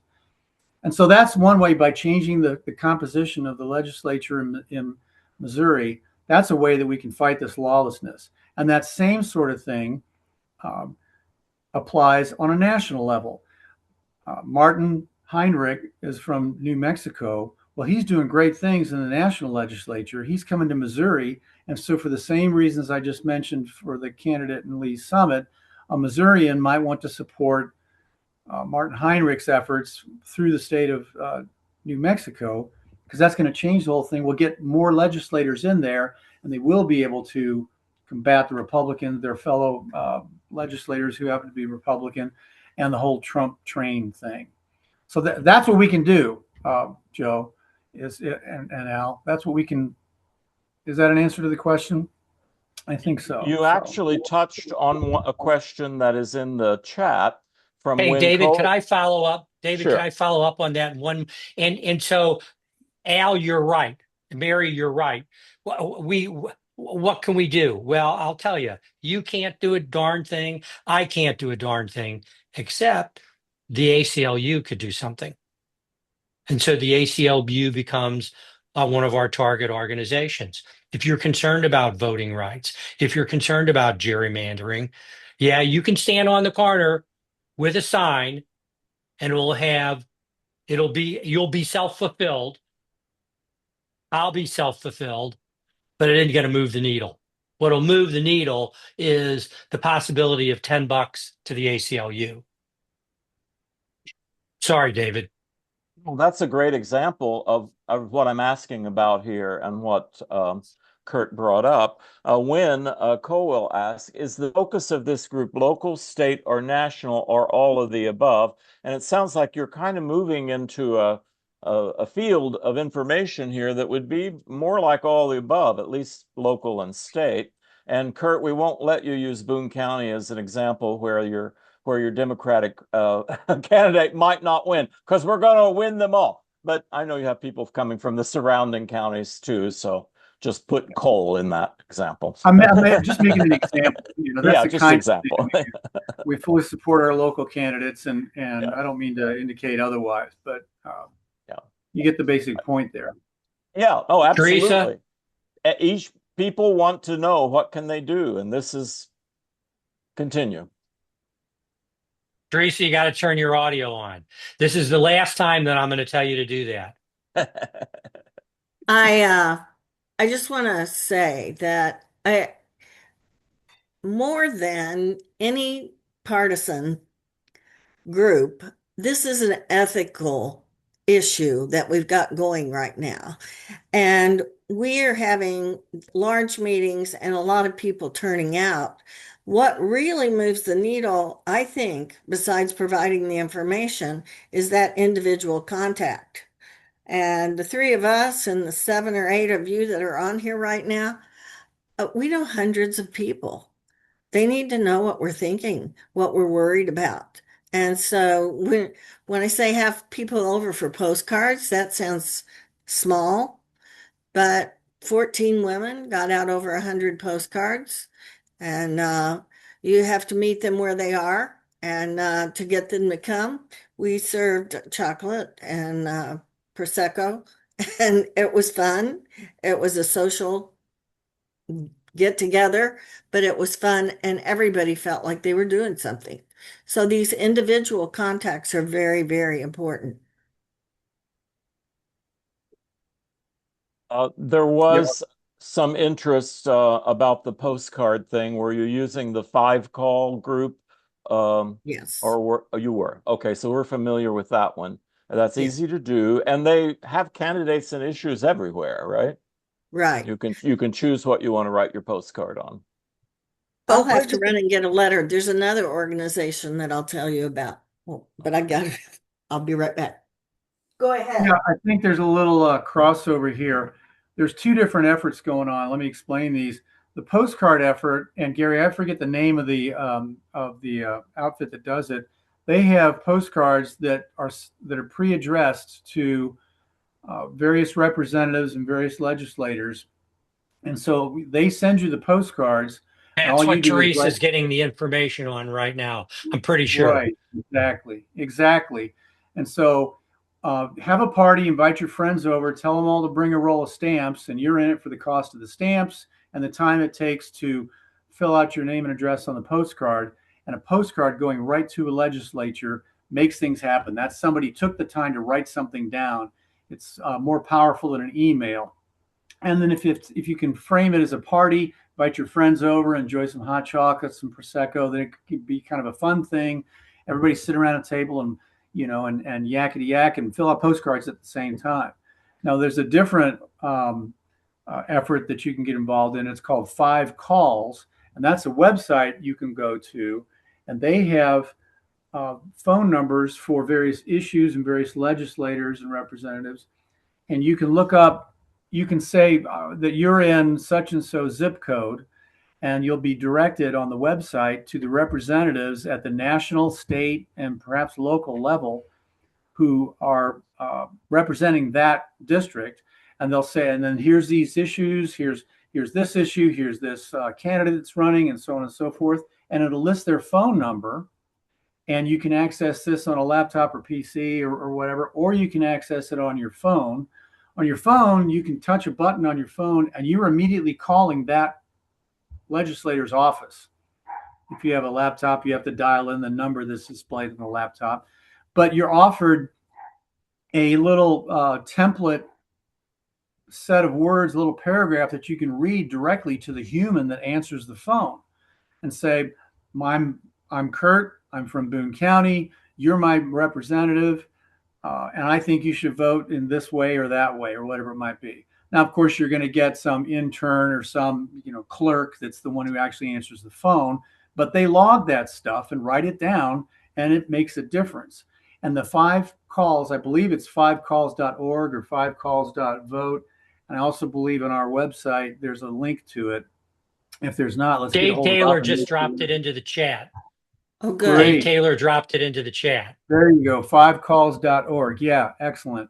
And so that's one way, by changing the composition of the legislature in Missouri. That's a way that we can fight this lawlessness. And that same sort of thing applies on a national level. Martin Heinrich is from New Mexico. Well, he's doing great things in the national legislature. He's coming to Missouri. And so for the same reasons I just mentioned for the candidate in Lee's Summit, a Missourian might want to support Martin Heinrich's efforts through the state of New Mexico, because that's going to change the whole thing. We'll get more legislators in there, and they will be able to combat the Republicans, their fellow legislators who happen to be Republican, and the whole Trump train thing. So that's what we can do, Joe, and Al. That's what we can. Is that an answer to the question? I think so. You actually touched on a question that is in the chat from Hey, Win David, Cole. could I follow up? David, Sure. could I follow up on that one? And so, Al, you're right. Mary, you're right. What can we do? Well, I'll tell you, you can't do a darn thing. I can't do a darn thing, except the ACLU could do something. And so the ACLU becomes one of our target organizations. If you're concerned about voting rights, if you're concerned about gerrymandering, yeah, you can stand on the corner with a sign and you'll be self-fulfilled. I'll be self-fulfilled, but it ain't going to move the needle. What'll move the needle is the possibility of $10 to the ACLU. Sorry, David. Well, that's a great example of what I'm asking about here and what Kurt brought up. When Colwell asks, is the focus of this group local, state, or national, or all of the above? And it sounds like you're kind of moving into a field of information here that would be more like all the above, at least local and state. And Kurt, we won't let you use Boone County as an example where your Democratic candidate might not win, because we're going to win them all. But I know you have people coming from the surrounding counties too, so just put coal in that example. I'm just making an example. That's the just kind example. Of thing we fully support our local candidates, and I don't mean to indicate otherwise, but you get the basic point there. Yeah. Oh, absolutely. Teresa? Each people want to know what can they do, and this is continue. Teresa, you got to turn your audio on. This is the last time that I'm going to tell you to do that. I just want to say that more than any partisan group, this is an ethical issue that we've got going right now. And we are having large meetings and a lot of people turning out. What really moves the needle, I think, besides providing the information, is that individual contact. And the three of us and the 7 or 8 of you that are on here right now, we know hundreds of people. They need to know what we're thinking, what we're worried about. And so when I say have people over for postcards, that sounds small, but 14 women got out over 100 postcards. And, You have to meet them where they are, and to get them to come, we served chocolate and Prosecco, and it was fun. It was a social get together, but it was fun, and everybody felt like they were doing something. So these individual contacts are very, very important. There Yep. was some interest about the postcard thing. Were you using the 5 call group? Yes. Or you were? Okay, so we're familiar with that one. That's Yeah. easy to do, and they have candidates and issues everywhere, right? Right. You can choose what you want to write your postcard on. I'll I'll have put to it run and get a letter. There's another organization that I'll tell you about. Well, but I got it. I'll be right back. Go ahead. Yeah, I think there's a little crossover here. There's two different efforts going on. Let me explain these. The postcard effort, and Gary, I forget the name of the outfit that does it. They have postcards that are pre-addressed to various representatives and various legislators, and so they send you the postcards, and That's all you what do is Teresa's getting the information on right now. I'm pretty sure. right, exactly. And so have a party, invite your friends over, tell them all to bring a roll of stamps, and you're in it for the cost of the stamps and the time it takes to fill out your name and address on the postcard. And a postcard going right to a legislature makes things happen. That's somebody took the time to write something down. It's more powerful than an email. And then if you can frame it as a party, invite your friends over, enjoy some hot chocolate, some prosecco, then it could be kind of a fun thing. Everybody sit around a table and and yakety yak and fill out postcards at the same time. Now there's a different effort that you can get involved in. It's called 5 Calls, and that's a website you can go to, and they have phone numbers for various issues and various legislators and representatives, and you can look up. You can say that you're in such and so zip code, and you'll be directed on the website to the representatives at the national, state, and perhaps local level who are representing that district. And they'll say, and then here's these issues, here's this issue, here's this candidate that's running, and so on and so forth. And it'll list their phone number, and you can access this on a laptop or PC or whatever, or you can access it on your phone. On your phone, you can touch a button on your phone, and you're immediately calling that legislator's office. If you have a laptop, you have to dial in the number that's displayed on the laptop, but you're offered a little template set of words, a little paragraph that you can read directly to the human that answers the phone and say, I'm Kurt, I'm from Boone County, you're my representative, and I think you should vote in this way or that way or whatever it might be. Now, of course, you're going to get some intern or some clerk that's the one who actually answers the phone, but they log that stuff and write it down, and it makes a difference. And the 5 Calls, I believe it's 5calls.org or 5calls.vote. And I also believe on our website there's a link to it. If there's not, let's get a Dave hold of Taylor it. just dropped it into the chat. Oh, good. Great. Dave Taylor dropped it into the chat. There you go, 5calls.org. Yeah, excellent.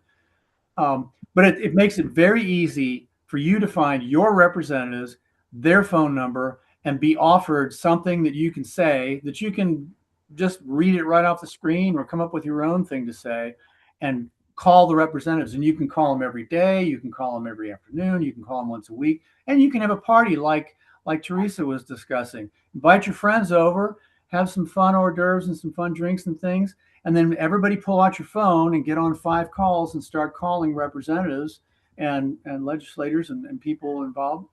But it makes it very easy for you to find your representatives, their phone number, and be offered something that you can say, that you can just read it right off the screen or come up with your own thing to say and call the representatives. And you can call them every day. You can call them every afternoon. You can call them once a week. And you can have a party like Teresa was discussing. Invite your friends over, have some fun hors d'oeuvres and some fun drinks and things. And then everybody pull out your phone and get on 5 calls and start calling representatives and legislators and people involved.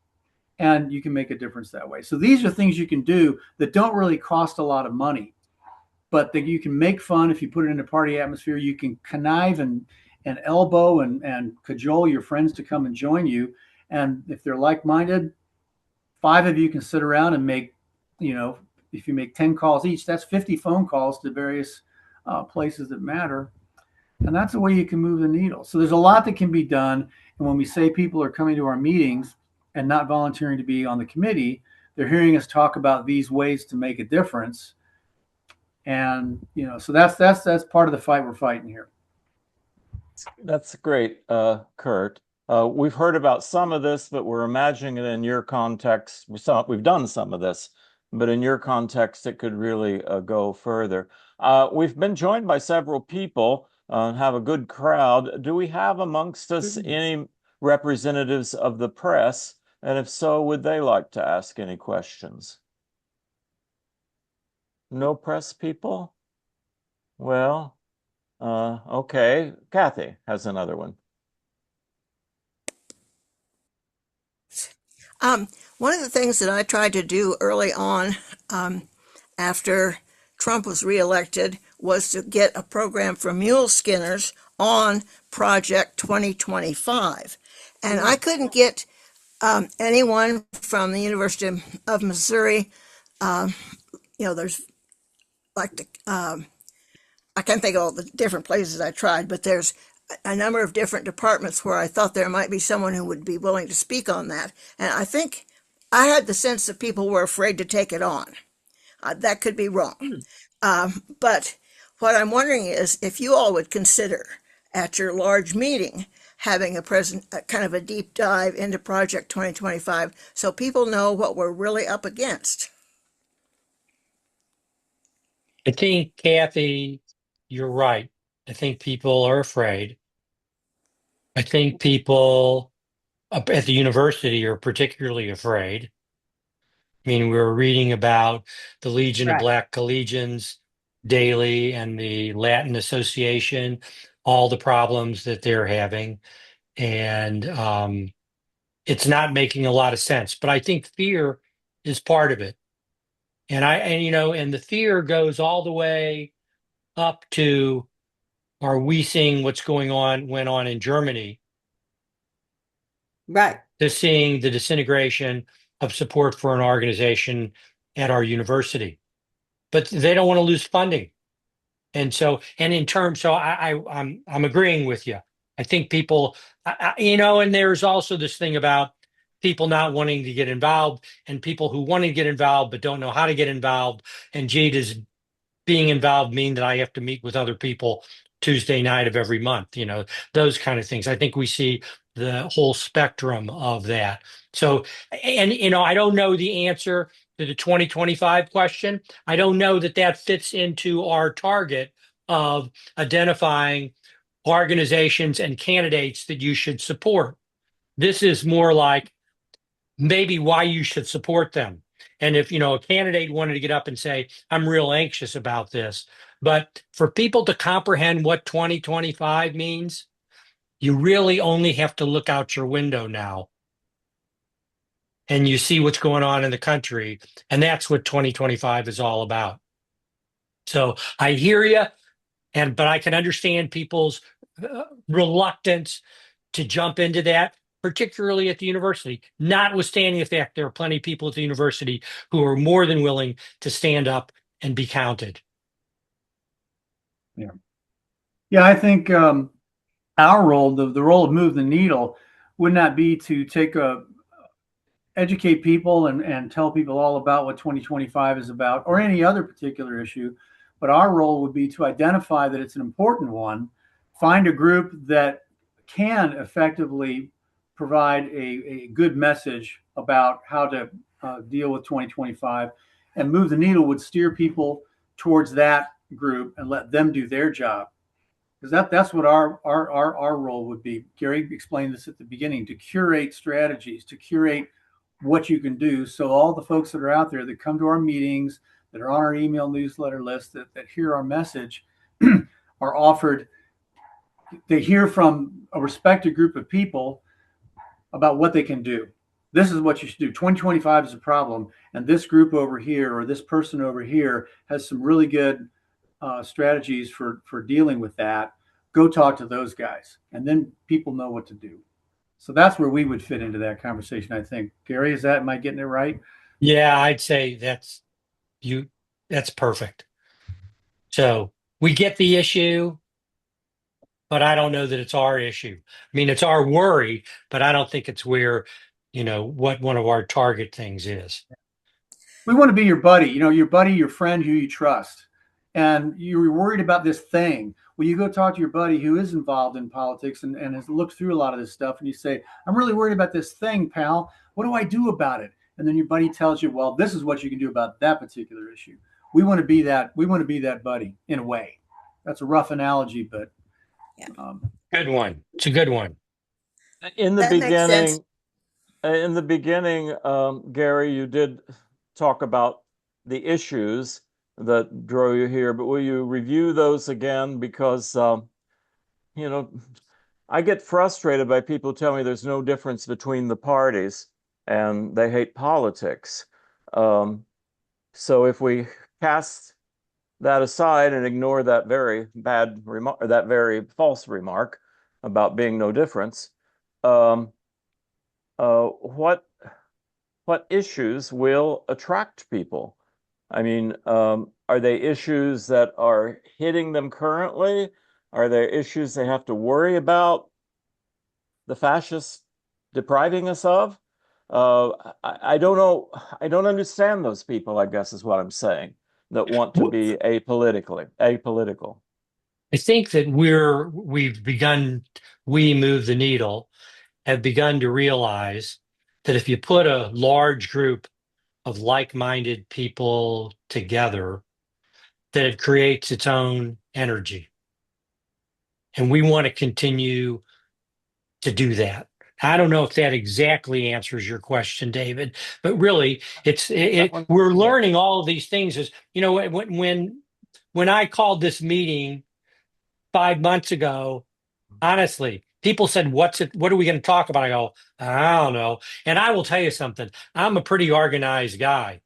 And you can make a difference that way. So these are things you can do that don't really cost a lot of money, but that you can make fun if you put it in a party atmosphere. You can connive and elbow and cajole your friends to come and join you. And if they're like-minded, 5 of you can sit around and make, if you make 10 calls each, that's 50 phone calls to various places that matter. And that's the way you can move the needle. So there's a lot that can be done. And when we say people are coming to our meetings and not volunteering to be on the committee, they're hearing us talk about these ways to make a difference. And, so that's part of the fight we're fighting here. That's great, Kurt. We've heard about some of this, but we're imagining it in your context. We've done some of this. but in your context, it could really go further. We've been joined by several people and have a good crowd. Do we have amongst us any representatives of the press? And if so, would they like to ask any questions? No press people? Well, okay. Kathy has another one. One of the things that I tried to do early on, after Trump was reelected, was to get a program for Muleskinners on Project 2025. And I couldn't get anyone from the University of Missouri. There's like I can't think of all the different places I tried, but there's a number of different departments where I thought there might be someone who would be willing to speak on that. And I think I had the sense that people were afraid to take it on. That could be wrong. But what I'm wondering is if you all would consider at your large meeting having a kind of a deep dive into Project 2025 so people know what we're really up against. I think, Kathy, you're right. I think people are afraid. I think people at the university are particularly afraid. I mean, we were reading about the Legion of Right. Black Collegians daily and the Latin Association, all the problems that they're having. And it's not making a lot of sense. But I think fear is part of it. And the fear goes all the way up to, are we seeing what's went on in Germany, Right. to seeing the disintegration of support for an organization at our university. But they don't want to lose funding. And so I'm agreeing with you. I think people, and there's also this thing about people not wanting to get involved and people who want to get involved but don't know how to get involved. And gee, does being involved mean that I have to meet with other people Tuesday night of every month? Those kind of things. I think we see the whole spectrum of that. So, and I don't know the answer to the 2025 question. I don't know that fits into our target of identifying organizations and candidates that you should support. This is more like maybe why you should support them. And if, a candidate wanted to get up and say, I'm real anxious about this, but for people to comprehend what 2025 means, you really only have to look out your window now and you see what's going on in the country. And that's what 2025 is all about. So I hear you, but I can understand people's reluctance to jump into that, particularly at the university, notwithstanding the fact there are plenty of people at the university who are more than willing to stand up and be counted. Yeah, I think our role, the role of Move the Needle, would not be to educate people and tell people all about what 2025 is about or any other particular issue. But our role would be to identify that it's an important one, find a group that can effectively provide a good message about how to deal with 2025, and Move the Needle would steer people towards that group and let them do their job. Because that's what our role would be. Gary explained this at the beginning, to curate strategies, to curate what you can do. So all the folks that are out there that come to our meetings, that are on our email newsletter list, that hear our message, are offered, they hear from a respected group of people about what they can do. This is what you should do. 2025 is a problem. And this group over here, or this person over here, has some really good strategies for dealing with that. Go talk to those guys. And then people know what to do. So that's where we would fit into that conversation, I think. Gary, am I getting it right? Yeah, I'd say that's perfect. So we get the issue, but I don't know that it's our issue. I mean, it's our worry, but I don't think it's where, what one of our target things is. We want to be your buddy, your buddy, your friend who you trust. And you're worried about this thing. Well, you go talk to your buddy who is involved in politics and has looked through a lot of this stuff, and you say, I'm really worried about this thing, pal. What do I do about it? and then your buddy tells you, well, this is what you can do about that particular issue. We want to be that. We want to be that buddy in a way. That's a rough analogy, but Good one. It's a good one. In the That makes sense. beginning, Gary, you did talk about the issues that drew you here, but will you review those again? Because, you know, I get frustrated by people telling me there's no difference between the parties and they hate politics. So if we cast that aside and ignore that very bad remark, or that very false remark about being no difference, what issues will attract people? I mean, are they issues that are hitting them currently? Are there issues they have to worry about the fascists depriving us of? I don't know. I don't understand those people, I guess is what I'm saying, that want to be apolitical. I think that we move the needle, have begun to realize that if you put a large group of like-minded people together, that it creates its own energy. And we want to continue to do that. I don't know if that exactly answers your question, David, but really we're learning all of these things. As you know, when I called this meeting 5 months ago, honestly, people said, what are we going to talk about? I go, I don't know. And I will tell you something. I'm a pretty organized guy.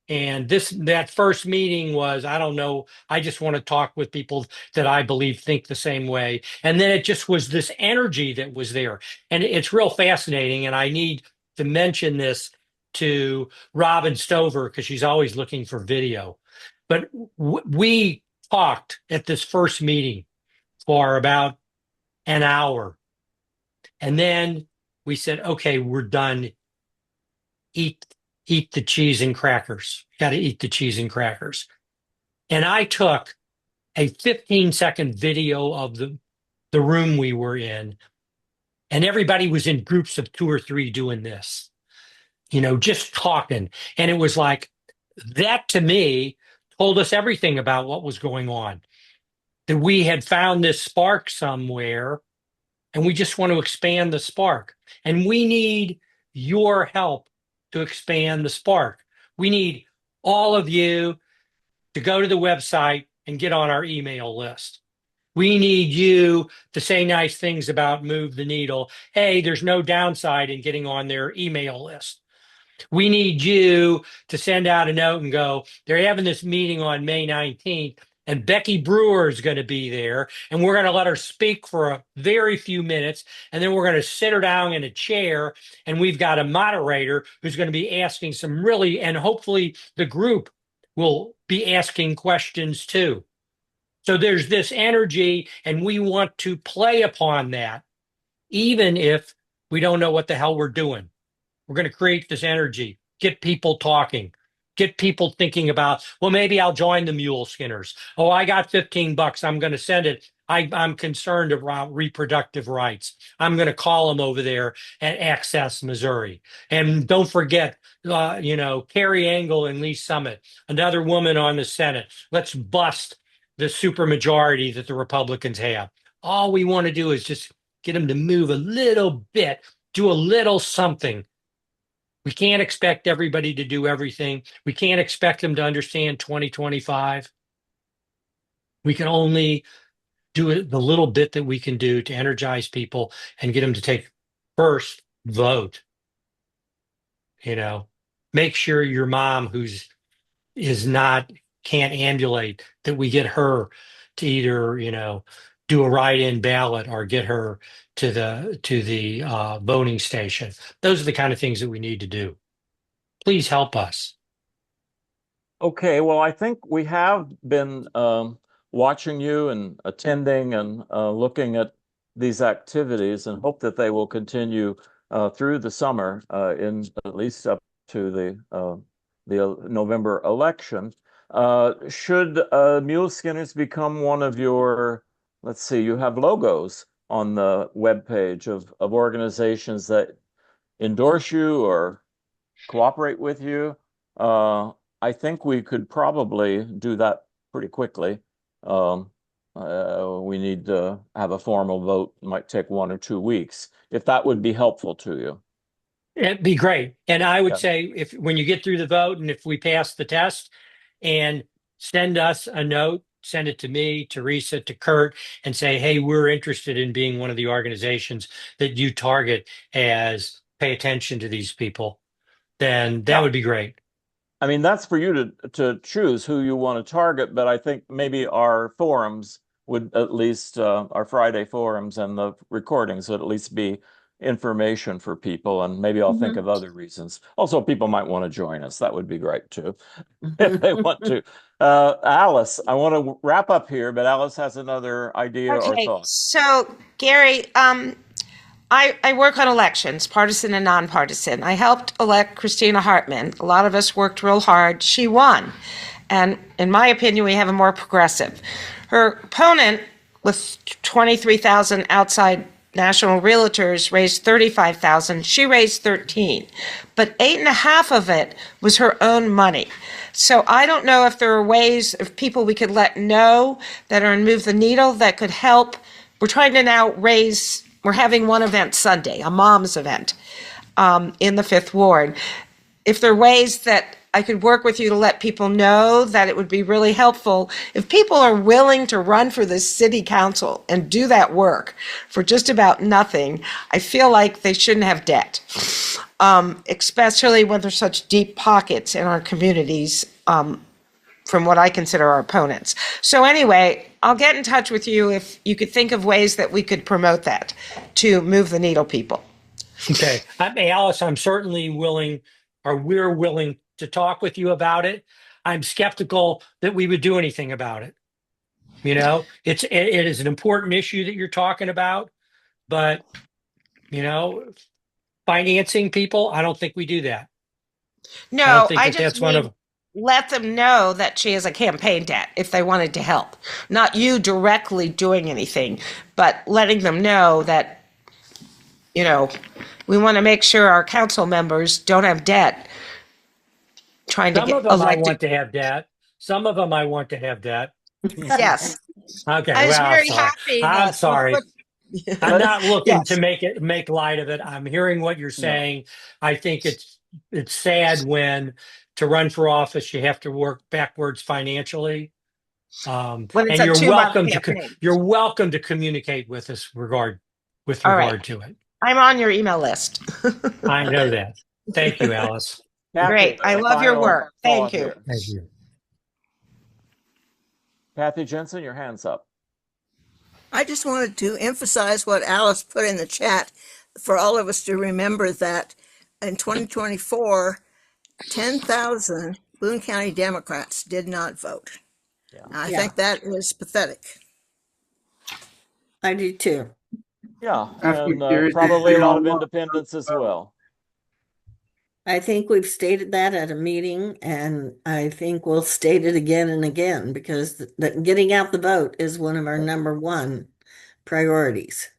And that first meeting was, I don't know, I just want to talk with people that I believe think the same way. And then it just was this energy that was there. And it's real fascinating. And I need to mention this to Robin Stover because she's always looking for video. But we talked at this first meeting for about an hour. And then we said, okay, we're done. Eat the cheese and crackers. Got to eat the cheese and crackers. And I took a 15-second video of the room we were in, and everybody was in groups of 2 or 3 doing this, just talking. And it was like, that to me told us everything about what was going on, that we had found this spark somewhere, and we just want to expand the spark. And we need your help to expand the spark. We need all of you to go to the website and get on our email list. We need you to say nice things about Move the Needle. Hey, there's no downside in getting on their email list. We need you to send out a note and go, they're having this meeting on May 19th, and Becky Brewer is going to be there, and we're going to let her speak for a very few minutes, and then we're going to sit her down in a chair, and we've got a moderator who's going to be asking some really, and hopefully the group will be asking questions too. So there's this energy, and we want to play upon that, even if we don't know what the hell we're doing. We're going to create this energy, get people talking, get people thinking about, well, maybe I'll join the Muleskinners. Oh, I got $15. I'm going to send it. I'm concerned about reproductive rights. I'm going to call them over there at Access, Missouri. And don't forget, Carrie Engel and Lee Summit, another woman on the Senate. Let's bust the supermajority that the Republicans have. All we want to do is just get them to move a little bit, do a little something. We can't expect everybody to do everything. We can't expect them to understand 2025. We can only do the little bit that we can do to energize people and get them to take first vote. Make sure your mom can't ambulate, that we get her to either, do a write-in ballot or get her to the voting station. Those are the kind of things that we need to do. Please help us. Okay, well, I think we have been watching you and attending and looking at these activities, and hope that they will continue through the summer, in at least up to the November election. Should Muleskinners become one of your, let's see, you have logos on the webpage of organizations that endorse you or cooperate with you. I think we could probably do that pretty quickly. We need to have a formal vote. It might take 1 or 2 weeks, if that would be helpful to you. It'd be great. And I would Yeah. say if when you get through the vote and if we pass the test, and send us a note, send it to me, Teresa, to Kurt, and say, hey, we're interested in being one of the organizations that you target as pay attention to these people, then that would be great. I mean, that's for you to choose who you want to target, but I think maybe our forums would at least, our Friday forums and the recordings would at least be information for people, and maybe I'll think of other reasons. Also, people might want to join us. That would be great too, if they want to. Alice, I want to wrap up here, but Alice has another idea or Okay, thought. so Gary, I work on elections, partisan and nonpartisan. I helped elect Christina Hartman. A lot of us worked real hard. She won. And in my opinion, we have a more progressive. Her opponent, with 23,000 outside national realtors, raised 35,000. She raised 13. But 8.5 of it was her own money. So I don't know if there are ways of people we could let know that are in Move the Needle that could help. We're trying to now raise, we're having one event Sunday, a mom's event in the 5th Ward. If there are ways that I could work with you to let people know, that it would be really helpful. If people are willing to run for the city council and do that work for just about nothing, I feel like they shouldn't have debt, especially when there's such deep pockets in our communities, from what I consider our opponents. So anyway, I'll get in touch with you if you could think of ways that we could promote that to move the needle people. Okay. Alice, I'm certainly willing, or we're willing to talk with you about it. I'm skeptical that we would do anything about it. You know, it is an important issue that you're talking about, but you know, financing people, I don't think we do that. I don't No, think I that just that's one mean of. let them know that she has a campaign debt if they wanted to help. Not you directly doing anything, but letting them know that, you know, we want to make sure our council members don't have debt trying to Some get of them I elected. want to have debt. Some of them I want to have debt. Yes. Okay, I was well, very sorry. happy I'm that sorry. I'm not looking to yes. make light of it. I'm hearing what you're No. saying. I think it's sad when to run for office you have to work backwards financially. When it's And a 2-month campaign. you're welcome to communicate with us with All right. regard to it. I'm on your email list. I know that. Thank you, Alice. Kathy, Great. I a love your final work. Thank thought you. here. Thank you. Kathy Jensen, your hand's up. I just wanted to emphasize what Alice put in the chat for all of us to remember that in 2024, 10,000 Boone County Democrats did not vote. Yeah. I think that is pathetic. I do too. Yeah, That's and what Teresa probably a said lot all of along. independents as well. I think we've stated that at a meeting, and I think we'll state it again and again because getting out the vote is one of our number one priorities.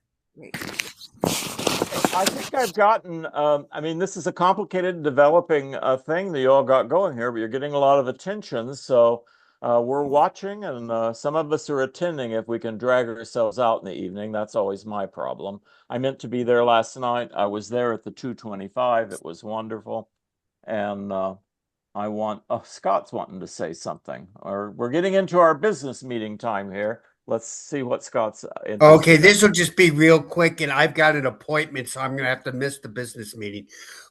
I think I've gotten, I mean, this is a complicated developing thing that you all got going here, but you're getting a lot of attention. So we're watching, and some of us are attending if we can drag ourselves out in the evening. That's always my problem. I meant to be there last night. I was there at the 225. It was wonderful. And Scott's wanting to say something, or we're getting into our business meeting time here. Let's see what Scott's interested Okay, in. this will just be real quick, and I've got an appointment, so I'm going to have to miss the business meeting.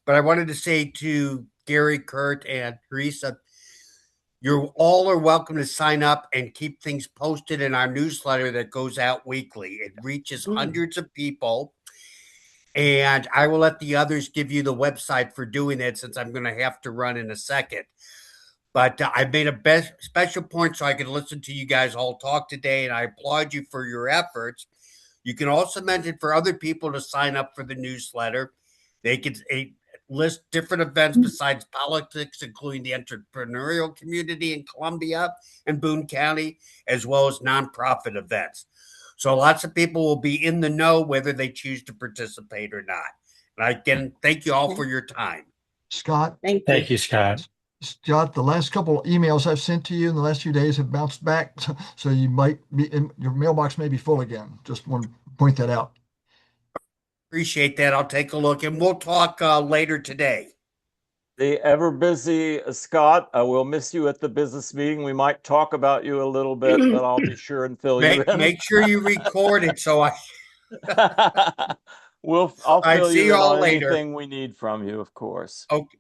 But I wanted to say to Gary, Kurt, and Teresa, you all are welcome to sign up and keep things posted in our newsletter that goes out weekly. It reaches hundreds of people, and I will let the others give you the website for doing that since I'm going to have to run in a second. But I made a special point so I could listen to you guys all talk today, and I applaud you for your efforts. You can also mention for other people to sign up for the newsletter. They can list different events besides politics, including the entrepreneurial community in Columbia and Boone County, as well as nonprofit events. So lots of people will be in the know whether they choose to participate or not. And again, thank you all for your time. Scott, Thank you. Thank you, Scott. Scott, the last couple emails I've sent to you in the last few days have bounced back, so you might be in your mailbox may be full again. Just want to point that out. Appreciate that. I'll take a look and we'll talk later today. The ever busy Scott, I will miss you at the business meeting. We might talk about you a little bit, but I'll be sure and fill you in. Make sure you record it so I'll All right, fill see you you in all on later. anything we need from you, of course. Okay,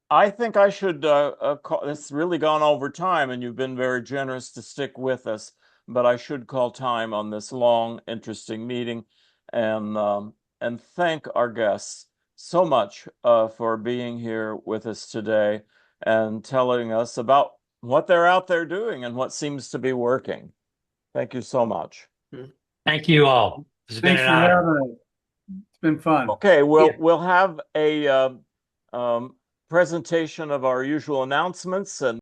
I think I should call. It's really gone over time, and you've been very generous to stick with us. But I should call time on this long, interesting meeting, and thank our guests so much for being here with us today and telling us about what they're out there doing and what seems to be working. Thank you so much. Thank you all. It's been Thanks an for honor. having us. It's been fun. Okay, Yeah. we'll have a presentation of our usual announcements and